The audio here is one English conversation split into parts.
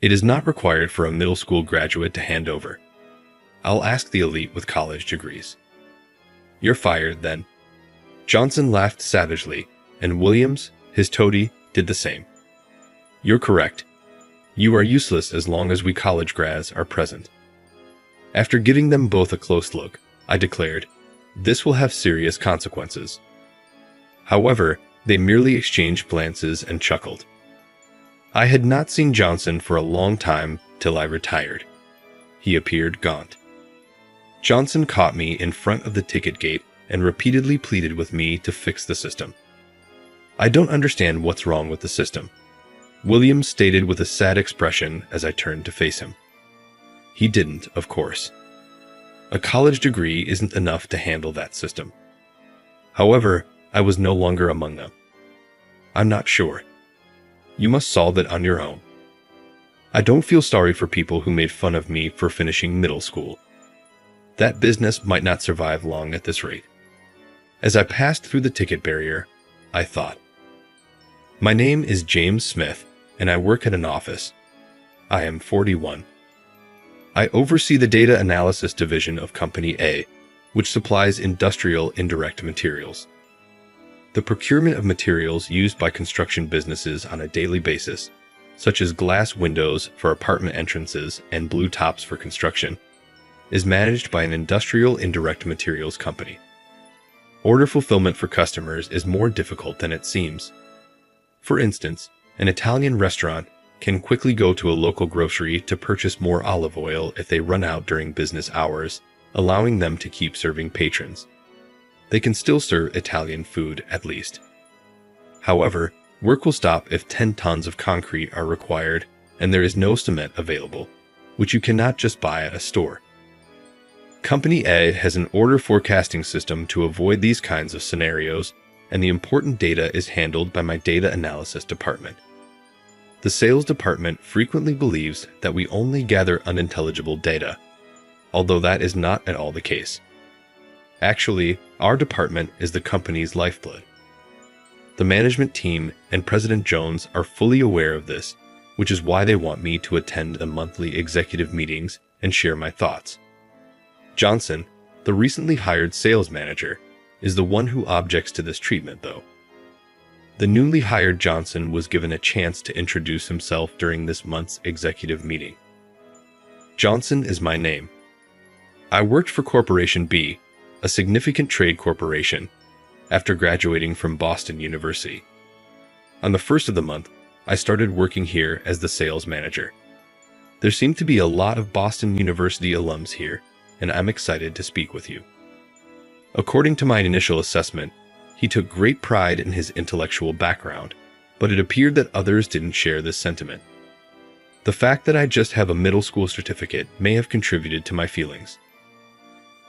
It is not required for a middle school graduate to hand over. I'll ask the elite with college degrees. You're fired, then. Johnson laughed savagely, and Williams, his toady, did the same. You're correct. You are useless as long as we college grads are present. After giving them both a close look, I declared, this will have serious consequences. However, they merely exchanged glances and chuckled. I had not seen Johnson for a long time till I retired. He appeared gaunt. Johnson caught me in front of the ticket gate and repeatedly pleaded with me to fix the system. I don't understand what's wrong with the system, Williams stated with a sad expression as I turned to face him. He didn't, of course. A college degree isn't enough to handle that system. However, I was no longer among them. I'm not sure. You must solve it on your own. I don't feel sorry for people who made fun of me for finishing middle school. That business might not survive long at this rate. As I passed through the ticket barrier, I thought, my name is James Smith, and I work at an office. I am 41. I oversee the data analysis division of Company A, which supplies industrial indirect materials. The procurement of materials used by construction businesses on a daily basis, such as glass windows for apartment entrances and blue tops for construction, is managed by an industrial indirect materials company. Order fulfillment for customers is more difficult than it seems. For instance, an Italian restaurant can quickly go to a local grocery to purchase more olive oil if they run out during business hours, allowing them to keep serving patrons. They can still serve Italian food, at least. However, work will stop if 10 tons of concrete are required and there is no cement available, which you cannot just buy at a store. Company A has an order forecasting system to avoid these kinds of scenarios, and the important data is handled by my data analysis department. The sales department frequently believes that we only gather unintelligible data, although that is not at all the case. Actually, our department is the company's lifeblood. The management team and President Jones are fully aware of this, which is why they want me to attend the monthly executive meetings and share my thoughts. Johnson, the recently hired sales manager, is the one who objects to this treatment, though. The newly hired Johnson was given a chance to introduce himself during this month's executive meeting. Johnson is my name. I worked for Corporation B, a significant trade corporation, after graduating from Boston University. On the first of the month, I started working here as the sales manager. There seem to be a lot of Boston University alums here, and I'm excited to speak with you. According to my initial assessment, he took great pride in his intellectual background, but it appeared that others didn't share this sentiment. The fact that I just have a middle school certificate may have contributed to my feelings.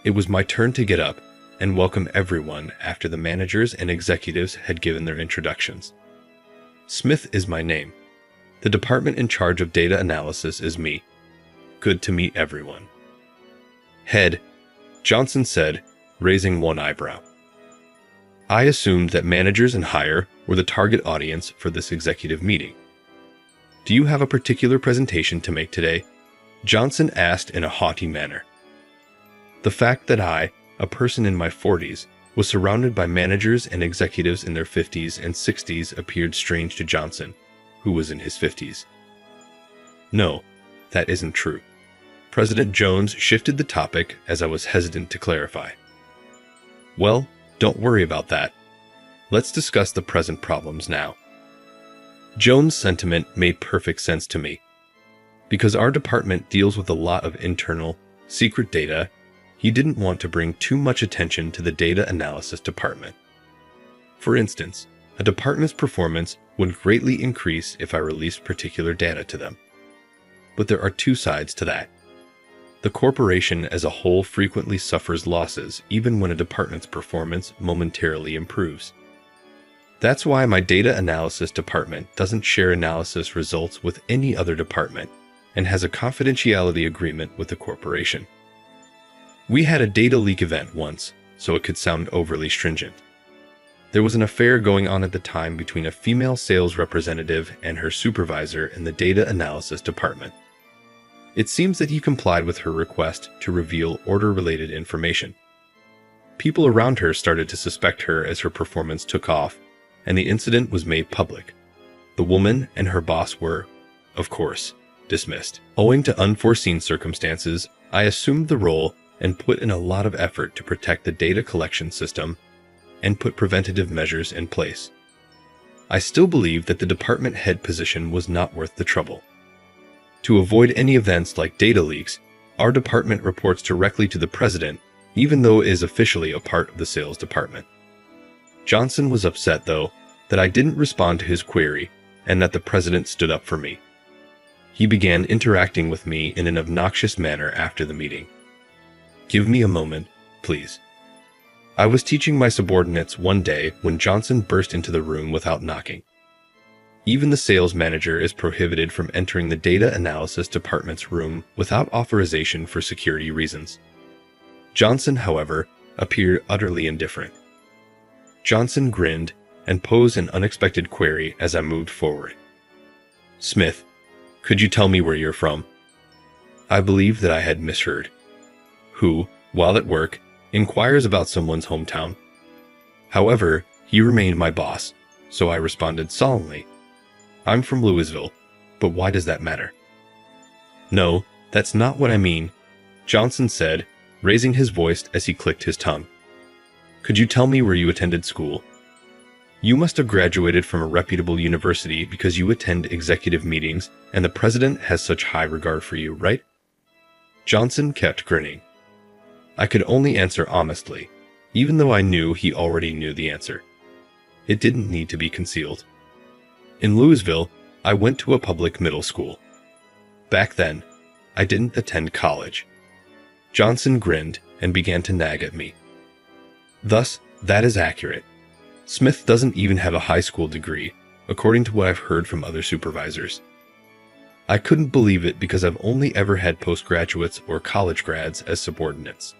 It was my turn to get up and welcome everyone after the managers and executives had given their introductions. Smith is my name. The department in charge of data analysis is me. Good to meet everyone. Head, Johnson said, raising one eyebrow. I assumed that managers and hire were the target audience for this executive meeting. Do you have a particular presentation to make today? Johnson asked in a haughty manner. The fact that I, a person in my 40s, was surrounded by managers and executives in their 50s and 60s appeared strange to Johnson, who was in his 50s. No, that isn't true. President Jones shifted the topic as I was hesitant to clarify. Well, don't worry about that. Let's discuss the present problems now. Jones' sentiment made perfect sense to me. Because our department deals with a lot of internal, secret data, he didn't want to bring too much attention to the data analysis department. For instance, a department's performance would greatly increase if I released particular data to them. But there are two sides to that. The corporation as a whole frequently suffers losses even when a department's performance momentarily improves. That's why my data analysis department doesn't share analysis results with any other department and has a confidentiality agreement with the corporation. We had a data leak event once, so it could sound overly stringent. There was an affair going on at the time between a female sales representative and her supervisor in the data analysis department. It seems that he complied with her request to reveal order-related information. People around her started to suspect her as her performance took off, and the incident was made public. The woman and her boss were, of course, dismissed. Owing to unforeseen circumstances, I assumed the role and put in a lot of effort to protect the data collection system and put preventative measures in place. I still believe that the department head position was not worth the trouble. To avoid any events like data leaks, our department reports directly to the president, even though it is officially a part of the sales department. Johnson was upset, though, that I didn't respond to his query and that the president stood up for me. He began interacting with me in an obnoxious manner after the meeting. "Give me a moment, please." I was teaching my subordinates one day when Johnson burst into the room without knocking. Even the sales manager is prohibited from entering the data analysis department's room without authorization for security reasons. Johnson, however, appeared utterly indifferent. Johnson grinned and posed an unexpected query as I moved forward. "Smith, could you tell me where you're from?" I believed that I had misheard. Who, while at work, inquires about someone's hometown? However, he remained my boss, so I responded solemnly, "I'm from Louisville, but why does that matter?" "No, that's not what I mean," Johnson said, raising his voice as he clicked his tongue. "Could you tell me where you attended school? You must have graduated from a reputable university because you attend executive meetings and the president has such high regard for you, right?" Johnson kept grinning. I could only answer honestly, even though I knew he already knew the answer. It didn't need to be concealed. In Louisville, I went to a public middle school. Back then, I didn't attend college. Johnson grinned and began to nag at me. Thus, that is accurate. Smith doesn't even have a high school degree, according to what I've heard from other supervisors. I couldn't believe it because I've only ever had postgraduates or college grads as subordinates.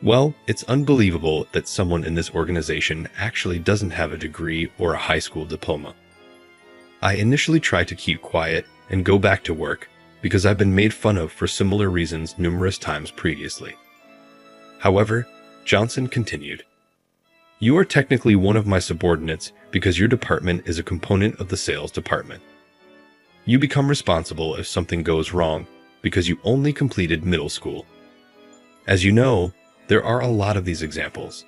Well, it's unbelievable that someone in this organization actually doesn't have a degree or a high school diploma. I initially tried to keep quiet and go back to work because I've been made fun of for similar reasons numerous times previously. However, Johnson continued, "You are technically one of my subordinates because your department is a component of the sales department. You become responsible if something goes wrong because you only completed middle school. As you know, there are a lot of these examples.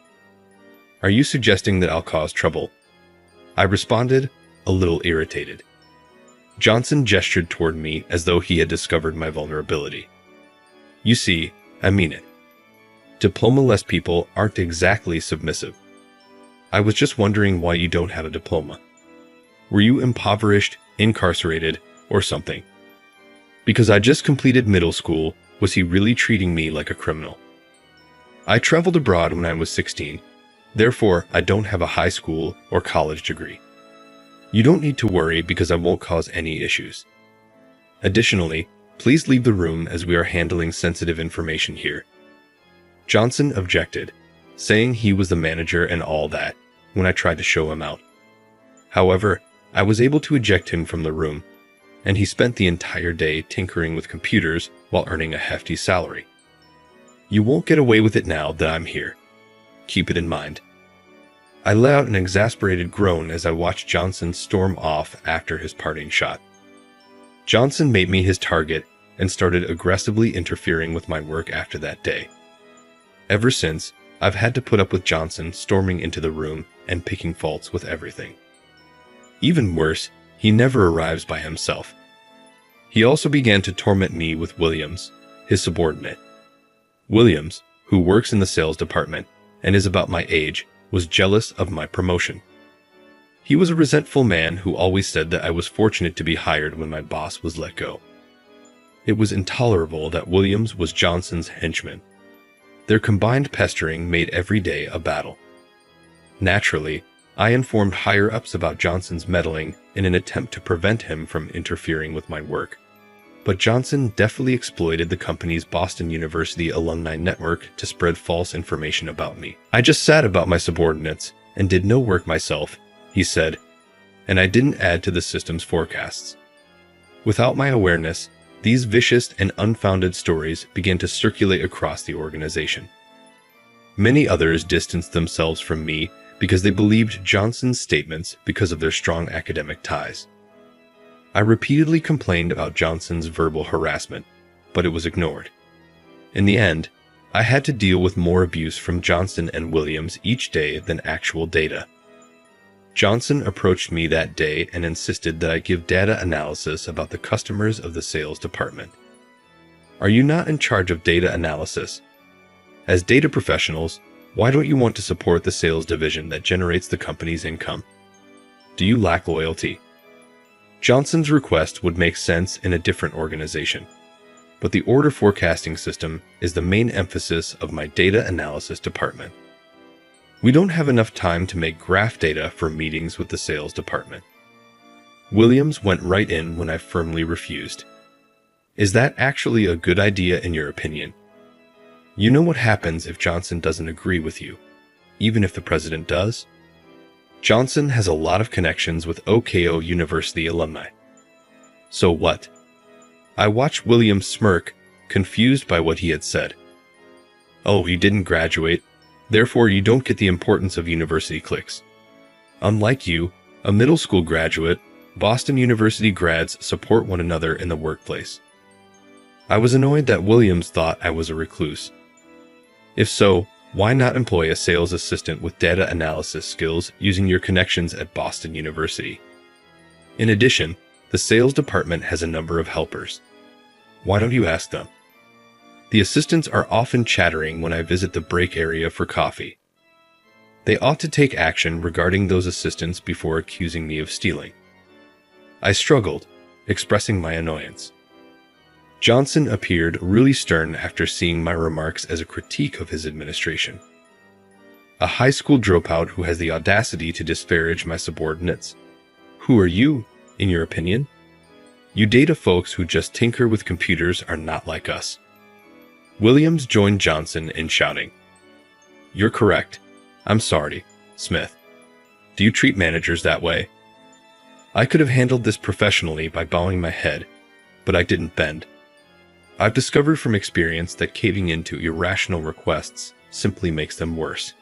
Are you suggesting that I'll cause trouble?" I responded, a little irritated. Johnson gestured toward me as though he had discovered my vulnerability. "You see, I mean it. Diploma-less people aren't exactly submissive. I was just wondering why you don't have a diploma. Were you impoverished, incarcerated, or something? Because I just completed middle school, was he really treating me like a criminal? I traveled abroad when I was 16, therefore I don't have a high school or college degree. You don't need to worry because I won't cause any issues. Additionally, please leave the room as we are handling sensitive information here." Johnson objected, saying he was the manager and all that, when I tried to show him out. However, I was able to eject him from the room, and he spent the entire day tinkering with computers while earning a hefty salary. You won't get away with it now that I'm here. Keep it in mind. I let out an exasperated groan as I watched Johnson storm off after his parting shot. Johnson made me his target and started aggressively interfering with my work after that day. Ever since, I've had to put up with Johnson storming into the room and picking faults with everything. Even worse, he never arrives by himself. He also began to torment me with Williams, his subordinate. Williams, who works in the sales department and is about my age, was jealous of my promotion. He was a resentful man who always said that I was fortunate to be hired when my boss was let go. It was intolerable that Williams was Johnson's henchman. Their combined pestering made every day a battle. Naturally, I informed higher-ups about Johnson's meddling in an attempt to prevent him from interfering with my work. But Johnson definitely exploited the company's Boston University alumni network to spread false information about me. I just sat about my subordinates and did no work myself, he said, and I didn't add to the system's forecasts. Without my awareness, these vicious and unfounded stories began to circulate across the organization. Many others distanced themselves from me because they believed Johnson's statements because of their strong academic ties. I repeatedly complained about Johnson's verbal harassment, but it was ignored. In the end, I had to deal with more abuse from Johnson and Williams each day than actual data. Johnson approached me that day and insisted that I give data analysis about the customers of the sales department. Are you not in charge of data analysis? As data professionals, why don't you want to support the sales division that generates the company's income? Do you lack loyalty? Johnson's request would make sense in a different organization, but the order forecasting system is the main emphasis of my data analysis department. We don't have enough time to make graph data for meetings with the sales department. Williams went right in when I firmly refused. Is that actually a good idea in your opinion? You know what happens if Johnson doesn't agree with you, even if the president does? Johnson has a lot of connections with OKO University alumni. So what? I watched Williams smirk, confused by what he had said. Oh, you didn't graduate. Therefore, you don't get the importance of university cliques. Unlike you, a middle school graduate, Boston University grads support one another in the workplace. I was annoyed that Williams thought I was a recluse. If so, why not employ a sales assistant with data analysis skills using your connections at Boston University? In addition, the sales department has a number of helpers. Why don't you ask them? The assistants are often chattering when I visit the break area for coffee. They ought to take action regarding those assistants before accusing me of stealing. I struggled, expressing my annoyance. Johnson appeared really stern after seeing my remarks as a critique of his administration. A high school dropout who has the audacity to disparage my subordinates. Who are you, in your opinion? You data folks who just tinker with computers are not like us. Williams joined Johnson in shouting, "You're correct. I'm sorry, Smith. Do you treat managers that way?" I could have handled this professionally by bowing my head, but I didn't bend. I've discovered from experience that caving into irrational requests simply makes them worse.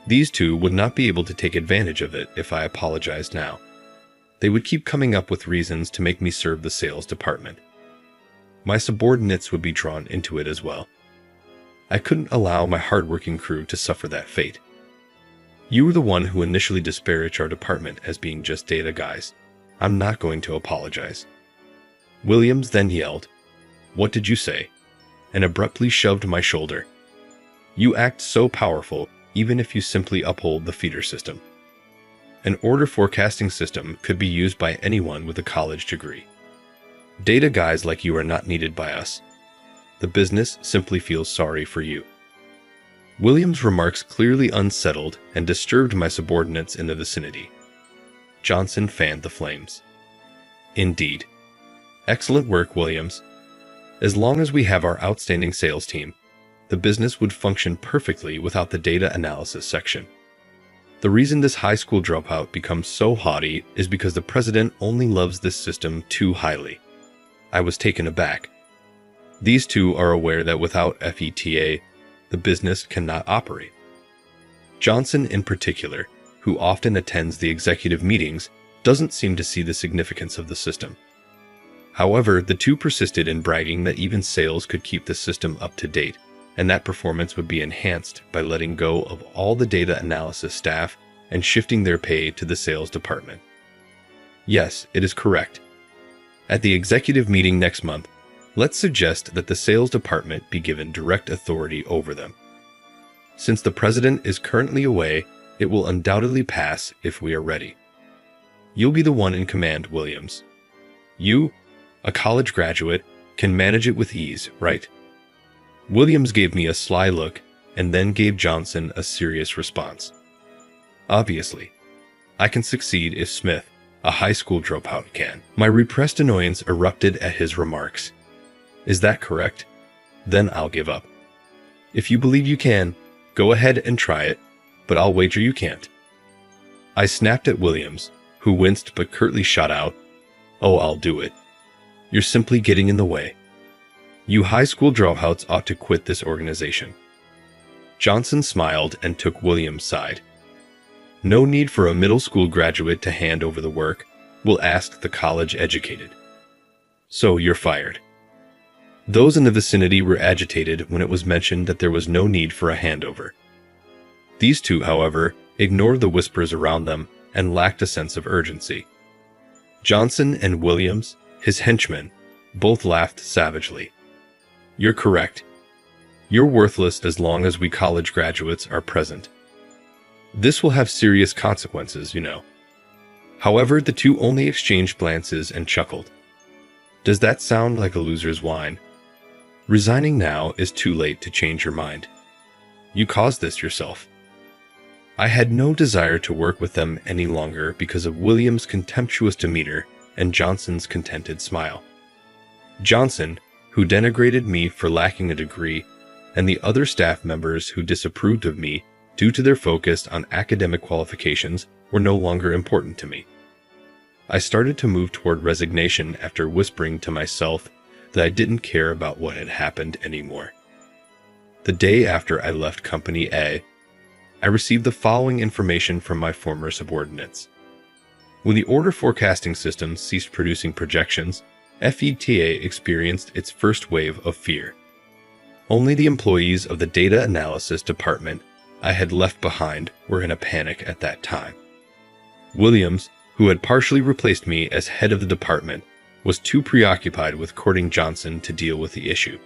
These two would not be able to take advantage of it if I apologized now. They would keep coming up with reasons to make me serve the sales department. My subordinates would be drawn into it as well. I couldn't allow my hardworking crew to suffer that fate. You were the one who initially disparaged our department as being just data guys. I'm not going to apologize. Williams then yelled, "What did you say?" and abruptly shoved my shoulder. You act so powerful, even if you simply uphold the feeder system. An order forecasting system could be used by anyone with a college degree. Data guys like you are not needed by us. The business simply feels sorry for you. Williams' remarks clearly unsettled and disturbed my subordinates in the vicinity. Johnson fanned the flames. Indeed. Excellent work, Williams. As long as we have our outstanding sales team, the business would function perfectly without the data analysis section. The reason this high school dropout becomes so haughty is because the president only loves this system too highly. I was taken aback. These two are aware that without FETA, the business cannot operate. Johnson, in particular, who often attends the executive meetings, doesn't seem to see the significance of the system. However, the two persisted in bragging that even sales could keep the system up to date, and that performance would be enhanced by letting go of all the data analysis staff and shifting their pay to the sales department. Yes, it is correct. At the executive meeting next month, let's suggest that the sales department be given direct authority over them. Since the president is currently away, it will undoubtedly pass if we are ready. You'll be the one in command, Williams. You, a college graduate, can manage it with ease, right? Williams gave me a sly look and then gave Johnson a serious response. Obviously, I can succeed if Smith, a high school dropout, can. My repressed annoyance erupted at his remarks. Is that correct? Then I'll give up. If you believe you can, go ahead and try it, but I'll wager you can't." I snapped at Williams, who winced but curtly shot out, "Oh, I'll do it. You're simply getting in the way. You high school dropouts ought to quit this organization." Johnson smiled and took Williams' side. "No need for a middle school graduate to hand over the work. We'll ask the college educated. So you're fired." Those in the vicinity were agitated when it was mentioned that there was no need for a handover. These two, however, ignored the whispers around them and lacked a sense of urgency. Johnson and Williams, his henchmen, both laughed savagely. "You're correct. You're worthless as long as we college graduates are present. This will have serious consequences, you know." However, the two only exchanged glances and chuckled. Does that sound like a loser's whine? Resigning now is too late to change your mind. You caused this yourself. I had no desire to work with them any longer because of Williams' contemptuous demeanor and Johnson's contented smile. Johnson, who denigrated me for lacking a degree, and the other staff members who disapproved of me due to their focus on academic qualifications, were no longer important to me. I started to move toward resignation after whispering to myself that I didn't care about what had happened anymore. The day after I left Company A, I received the following information from my former subordinates. When the order forecasting system ceased producing projections, FETA experienced its first wave of fear. Only the employees of the data analysis department I had left behind were in a panic at that time. Williams, who had partially replaced me as head of the department, was too preoccupied with courting Johnson to deal with the issue.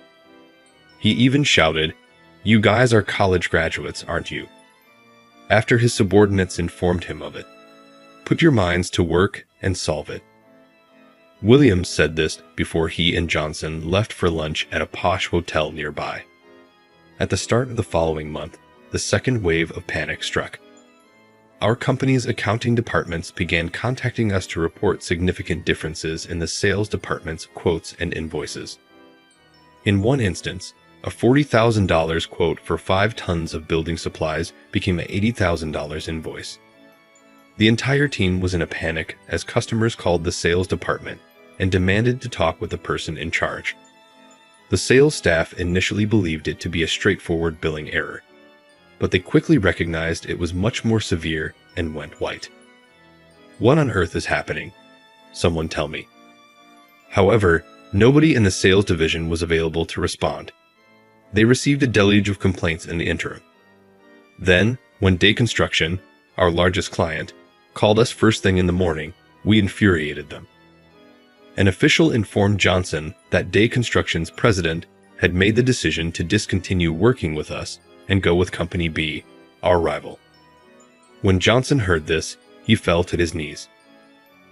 He even shouted, "You guys are college graduates, aren't you?" after his subordinates informed him of it. "Put your minds to work and solve it." Williams said this before he and Johnson left for lunch at a posh hotel nearby. At the start of the following month, the second wave of panic struck. Our company's accounting departments began contacting us to report significant differences in the sales department's quotes and invoices. In one instance, a $40,000 quote for 5 tons of building supplies became an $80,000 invoice. The entire team was in a panic as customers called the sales department and demanded to talk with the person in charge. The sales staff initially believed it to be a straightforward billing error, but they quickly recognized it was much more severe and went white. "What on earth is happening? Someone tell me." However, nobody in the sales division was available to respond. They received a deluge of complaints in the interim. Then, when Day Construction, our largest client, called us first thing in the morning, we infuriated them. An official informed Johnson that Day Construction's president had made the decision to discontinue working with us and go with Company B, our rival. When Johnson heard this, he fell to his knees.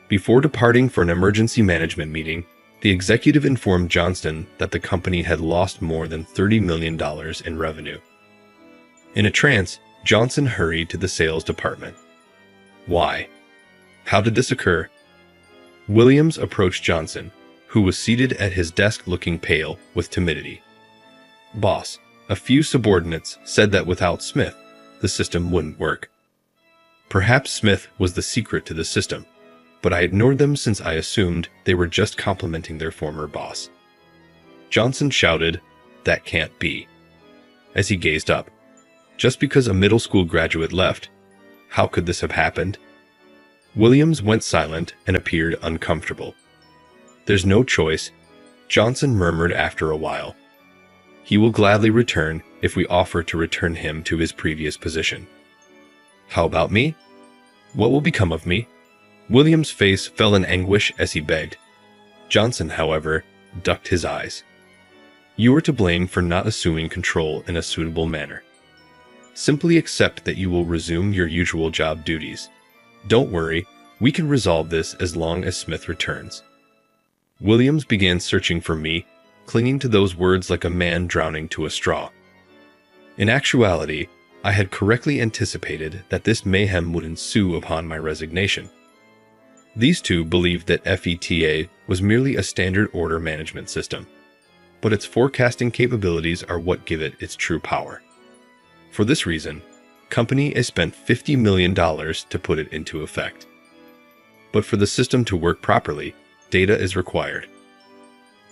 Before departing for an emergency management meeting, the executive informed Johnson that the company had lost more than $30 million in revenue. In a trance, Johnson hurried to the sales department. Why? How did this occur? Williams approached Johnson, who was seated at his desk looking pale with timidity. "Boss, a few subordinates said that without Smith, the system wouldn't work." Perhaps Smith was the secret to the system, but I ignored them since I assumed they were just complimenting their former boss. Johnson shouted, "That can't be," as he gazed up. Just because a middle school graduate left, how could this have happened? Williams went silent and appeared uncomfortable. "There's no choice," Johnson murmured after a while. "He will gladly return if we offer to return him to his previous position." "How about me? What will become of me?" Williams' face fell in anguish as he begged. Johnson, however, ducked his eyes. "You are to blame for not assuming control in a suitable manner. Simply accept that you will resume your usual job duties. Don't worry, we can resolve this as long as Smith returns." Williams began searching for me, clinging to those words like a man drowning to a straw. In actuality, I had correctly anticipated that this mayhem would ensue upon my resignation. These two believed that FETA was merely a standard order management system, but its forecasting capabilities are what give it its true power. For this reason, Company A spent $50 million to put it into effect. But for the system to work properly, data is required.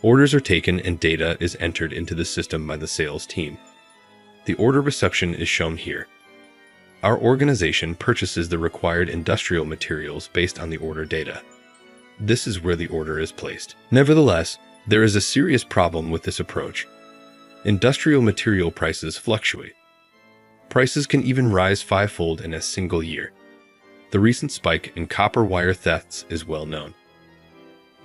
Orders are taken and data is entered into the system by the sales team. The order reception is shown here. Our organization purchases the required industrial materials based on the order data. This is where the order is placed. Nevertheless, there is a serious problem with this approach. Industrial material prices fluctuate. Prices can even rise fivefold in a single year. The recent spike in copper wire thefts is well known.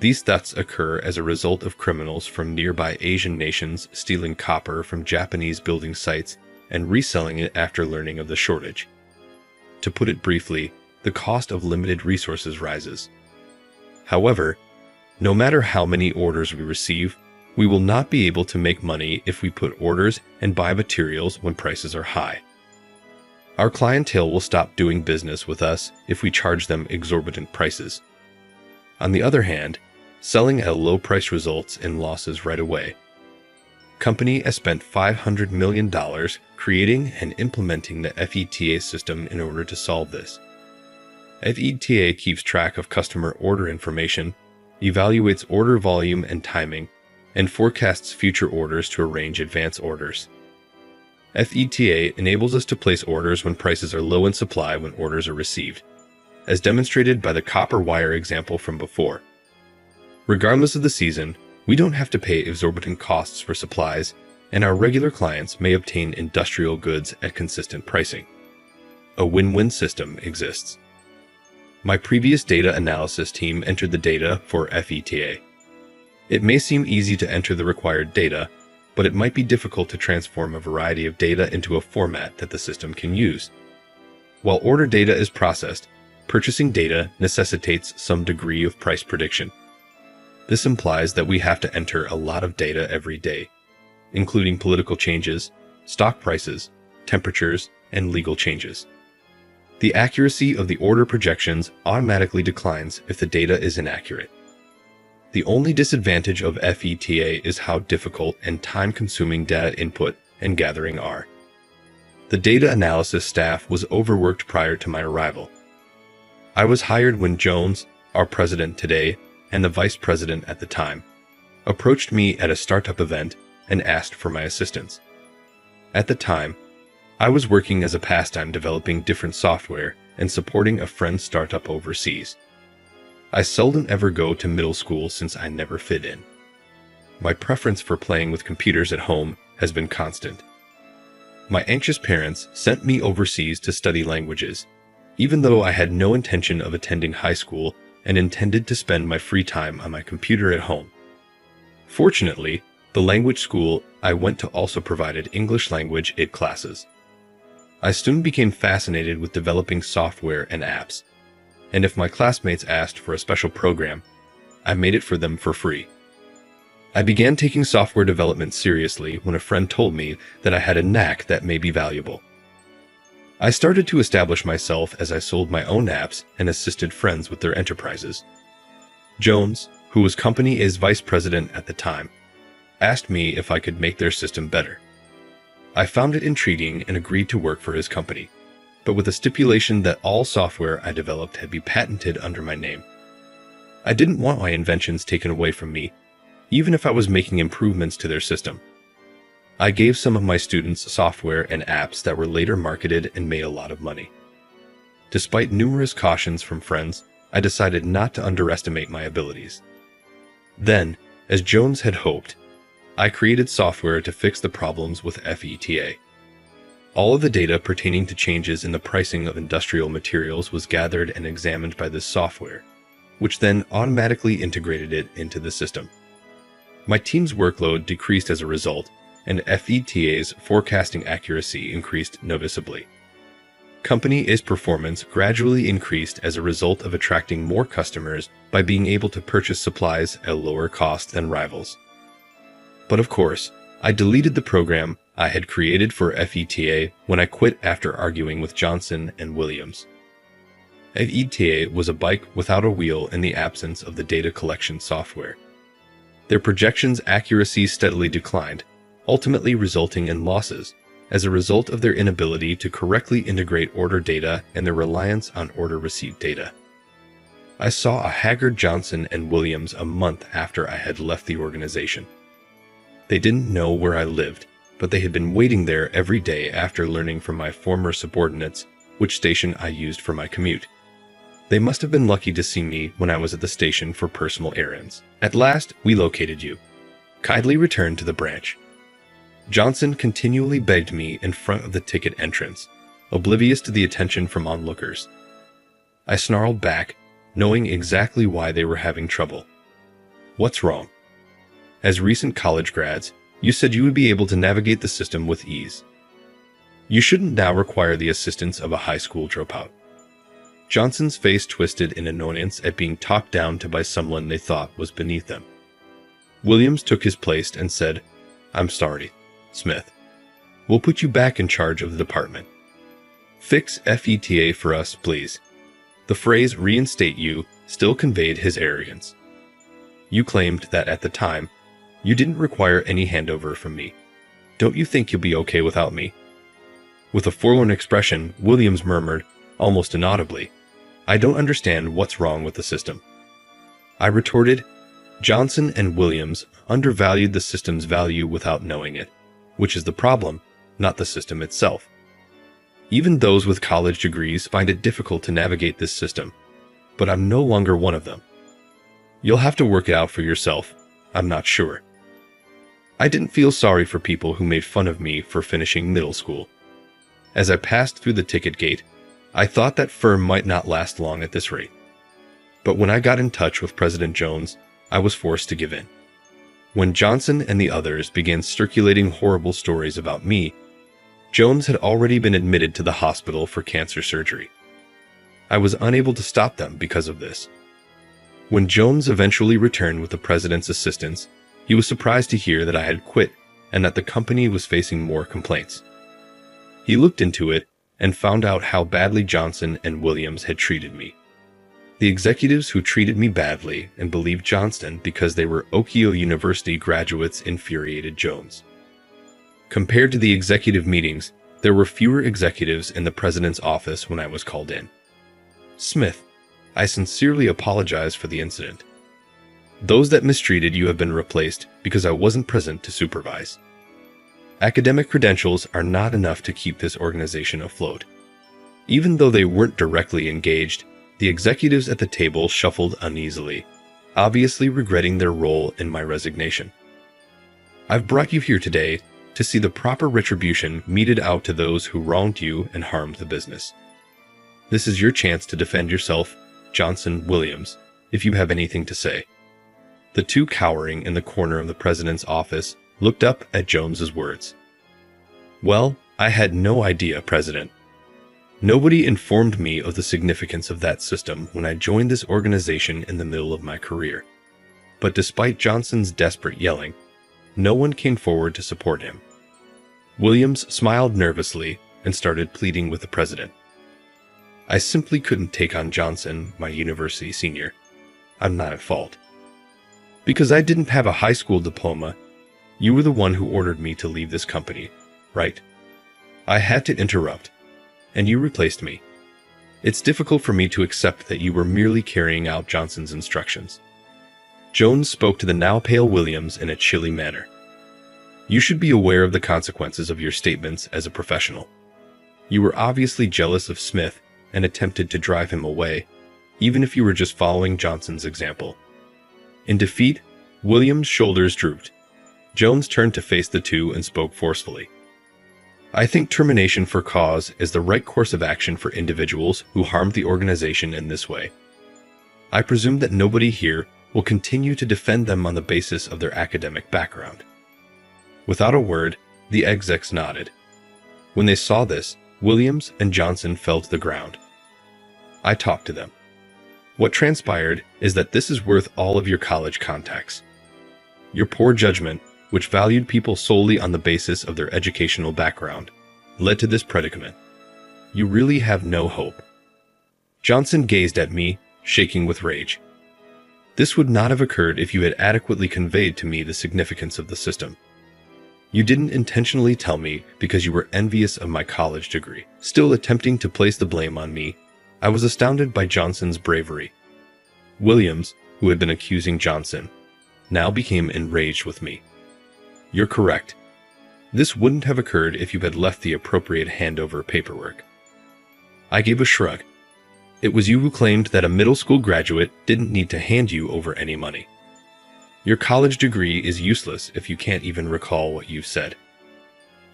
These thefts occur as a result of criminals from nearby Asian nations stealing copper from Japanese building sites and reselling it after learning of the shortage. To put it briefly, the cost of limited resources rises. However, no matter how many orders we receive, we will not be able to make money if we put orders and buy materials when prices are high. Our clientele will stop doing business with us if we charge them exorbitant prices. On the other hand, selling at a low price results in losses right away. Company has spent $500 million creating and implementing the FETA system in order to solve this. FETA keeps track of customer order information, evaluates order volume and timing, and forecasts future orders to arrange advance orders. FETA enables us to place orders when prices are low in supply when orders are received, as demonstrated by the copper wire example from before. Regardless of the season, we don't have to pay exorbitant costs for supplies, and our regular clients may obtain industrial goods at consistent pricing. A win-win system exists. My previous data analysis team entered the data for FETA. It may seem easy to enter the required data, but it might be difficult to transform a variety of data into a format that the system can use. While order data is processed, purchasing data necessitates some degree of price prediction. This implies that we have to enter a lot of data every day, including political changes, stock prices, temperatures, and legal changes. The accuracy of the order projections automatically declines if the data is inaccurate. The only disadvantage of FETA is how difficult and time-consuming data input and gathering are. The data analysis staff was overworked prior to my arrival. I was hired when Jones, our president today, and the vice president at the time, approached me at a startup event and asked for my assistance. At the time, I was working as a pastime developing different software and supporting a friend's startup overseas. I seldom ever go to middle school since I never fit in. My preference for playing with computers at home has been constant. My anxious parents sent me overseas to study languages, even though I had no intention of attending high school and intended to spend my free time on my computer at home. Fortunately, the language school I went to also provided English language ed classes. I soon became fascinated with developing software and apps, and if my classmates asked for a special program, I made it for them for free. I began taking software development seriously when a friend told me that I had a knack that may be valuable. I started to establish myself as I sold my own apps and assisted friends with their enterprises. Jones, who was Company A's vice president at the time, asked me if I could make their system better. I found it intriguing and agreed to work for his company, but with a stipulation that all software I developed had be patented under my name. I didn't want my inventions taken away from me, even if I was making improvements to their system. I gave some of my students software and apps that were later marketed and made a lot of money. Despite numerous cautions from friends, I decided not to underestimate my abilities. Then, as Jones had hoped, I created software to fix the problems with FETA. All of the data pertaining to changes in the pricing of industrial materials was gathered and examined by this software, which then automatically integrated it into the system. My team's workload decreased as a result, and FETA's forecasting accuracy increased noticeably. Company A's performance gradually increased as a result of attracting more customers by being able to purchase supplies at a lower cost than rivals. But of course, I deleted the program I had created for FETA when I quit after arguing with Johnson and Williams. FETA was a bike without a wheel in the absence of the data collection software. Their projections' accuracy steadily declined, ultimately resulting in losses, as a result of their inability to correctly integrate order data and their reliance on order receipt data. I saw a haggard Johnson and Williams a month after I had left the organization. They didn't know where I lived, but they had been waiting there every day after learning from my former subordinates which station I used for my commute. They must have been lucky to see me when I was at the station for personal errands. At last, we located you. Kindly return to the branch. Johnson continually begged me in front of the ticket entrance, oblivious to the attention from onlookers. I snarled back, knowing exactly why they were having trouble. What's wrong? As recent college grads, you said you would be able to navigate the system with ease. You shouldn't now require the assistance of a high school dropout. Johnson's face twisted in annoyance at being talked down to by someone they thought was beneath them. Williams took his place and said, "I'm sorry, Smith. We'll put you back in charge of the department. Fix FETA for us, please." The phrase "reinstate you" still conveyed his arrogance. You claimed that at the time, you didn't require any handover from me. Don't you think you'll be okay without me? With a forlorn expression, Williams murmured, almost inaudibly, "I don't understand what's wrong with the system." I retorted, "Johnson and Williams undervalued the system's value without knowing it, which is the problem, not the system itself. Even those with college degrees find it difficult to navigate this system, but I'm no longer one of them. You'll have to work it out for yourself, I'm not sure." I didn't feel sorry for people who made fun of me for finishing middle school. As I passed through the ticket gate, I thought that firm might not last long at this rate. But when I got in touch with President Jones, I was forced to give in. When Johnson and the others began circulating horrible stories about me, Jones had already been admitted to the hospital for cancer surgery. I was unable to stop them because of this. When Jones eventually returned with the president's assistance, he was surprised to hear that I had quit and that the company was facing more complaints. He looked into it and found out how badly Johnson and Williams had treated me. The executives who treated me badly and believed Johnston because they were Okio University graduates infuriated Jones. Compared to the executive meetings, there were fewer executives in the president's office when I was called in. "Smith, I sincerely apologize for the incident. Those that mistreated you have been replaced because I wasn't present to supervise. Academic credentials are not enough to keep this organization afloat." Even though they weren't directly engaged, the executives at the table shuffled uneasily, obviously regretting their role in my resignation. "I've brought you here today to see the proper retribution meted out to those who wronged you and harmed the business. This is your chance to defend yourself, Johnson, Williams, if you have anything to say." The two cowering in the corner of the president's office looked up at Jones's words. "Well, I had no idea, President. Nobody informed me of the significance of that system when I joined this organization in the middle of my career. But despite Johnson's desperate yelling, no one came forward to support him." Williams smiled nervously and started pleading with the president. "I simply couldn't take on Johnson, my university senior. I'm not at fault. Because I didn't have a high school diploma, you were the one who ordered me to leave this company, right? I had to interrupt, and you replaced me. It's difficult for me to accept that you were merely carrying out Johnson's instructions." Jones spoke to the now pale Williams in a chilly manner. "You should be aware of the consequences of your statements as a professional. You were obviously jealous of Smith and attempted to drive him away, even if you were just following Johnson's example." In defeat, Williams' shoulders drooped. Jones turned to face the two and spoke forcefully. "I think termination for cause is the right course of action for individuals who harmed the organization in this way. I presume that nobody here will continue to defend them on the basis of their academic background." Without a word, the execs nodded. When they saw this, Williams and Johnson fell to the ground. I talked to them. What transpired is that this is worth all of your college contacts. Your poor judgment, which valued people solely on the basis of their educational background, led to this predicament. You really have no hope." Johnson gazed at me, shaking with rage. "This would not have occurred if you had adequately conveyed to me the significance of the system. You didn't intentionally tell me because you were envious of my college degree. Still attempting to place the blame on me, I was astounded by Johnson's bravery. Williams, who had been accusing Johnson, now became enraged with me. You're correct. This wouldn't have occurred if you had left the appropriate handover paperwork. I gave a shrug. It was you who claimed that a middle school graduate didn't need to hand you over any money. Your college degree is useless if you can't even recall what you said.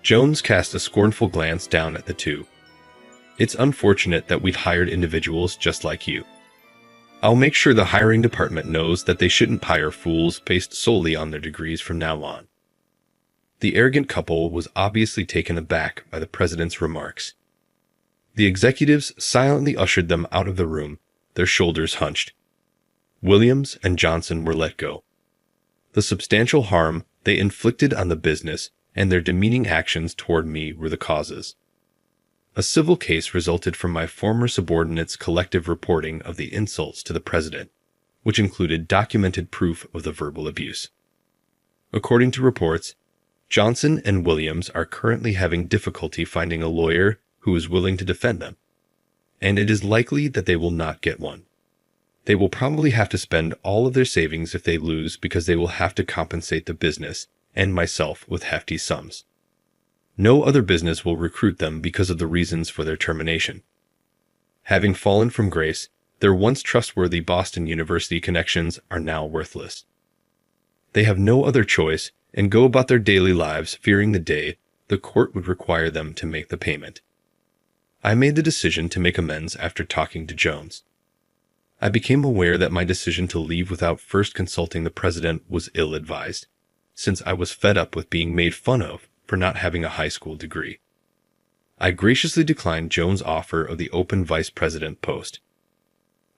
Jones cast a scornful glance down at the two. It's unfortunate that we've hired individuals just like you. I'll make sure the hiring department knows that they shouldn't hire fools based solely on their degrees from now on. The arrogant couple was obviously taken aback by the president's remarks. The executives silently ushered them out of the room, their shoulders hunched. Williams and Johnson were let go. The substantial harm they inflicted on the business and their demeaning actions toward me were the causes. A civil case resulted from my former subordinates' collective reporting of the insults to the president, which included documented proof of the verbal abuse. According to reports, Johnson and Williams are currently having difficulty finding a lawyer who is willing to defend them, and it is likely that they will not get one. They will probably have to spend all of their savings if they lose because they will have to compensate the business and myself with hefty sums. No other business will recruit them because of the reasons for their termination. Having fallen from grace, their once trustworthy Boston University connections are now worthless. They have no other choice and go about their daily lives fearing the day the court would require them to make the payment. I made the decision to make amends after talking to Jones. I became aware that my decision to leave without first consulting the president was ill-advised, since I was fed up with being made fun of for not having a high school degree. I graciously declined Jones' offer of the open vice president post.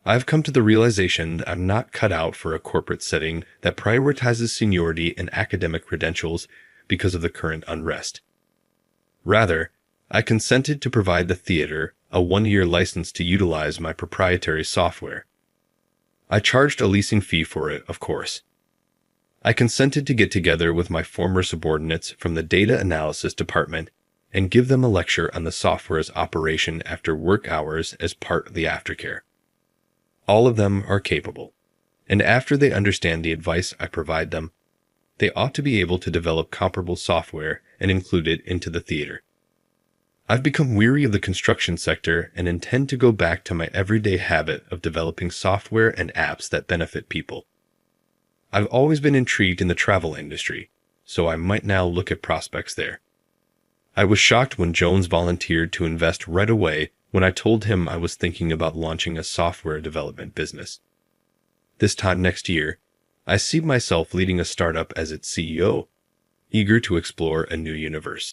I've come to the realization that I'm not cut out for a corporate setting that prioritizes seniority and academic credentials because of the current unrest. Rather, I consented to provide the theater a 1-year license to utilize my proprietary software. I charged a leasing fee for it, of course. I consented to get together with my former subordinates from the data analysis department and give them a lecture on the software's operation after work hours as part of the aftercare. All of them are capable, and after they understand the advice I provide them, they ought to be able to develop comparable software and include it into the theater. I've become weary of the construction sector and intend to go back to my everyday habit of developing software and apps that benefit people. I've always been intrigued in the travel industry, so I might now look at prospects there. I was shocked when Jones volunteered to invest right away when I told him I was thinking about launching a software development business. This time next year, I see myself leading a startup as its CEO, eager to explore a new universe.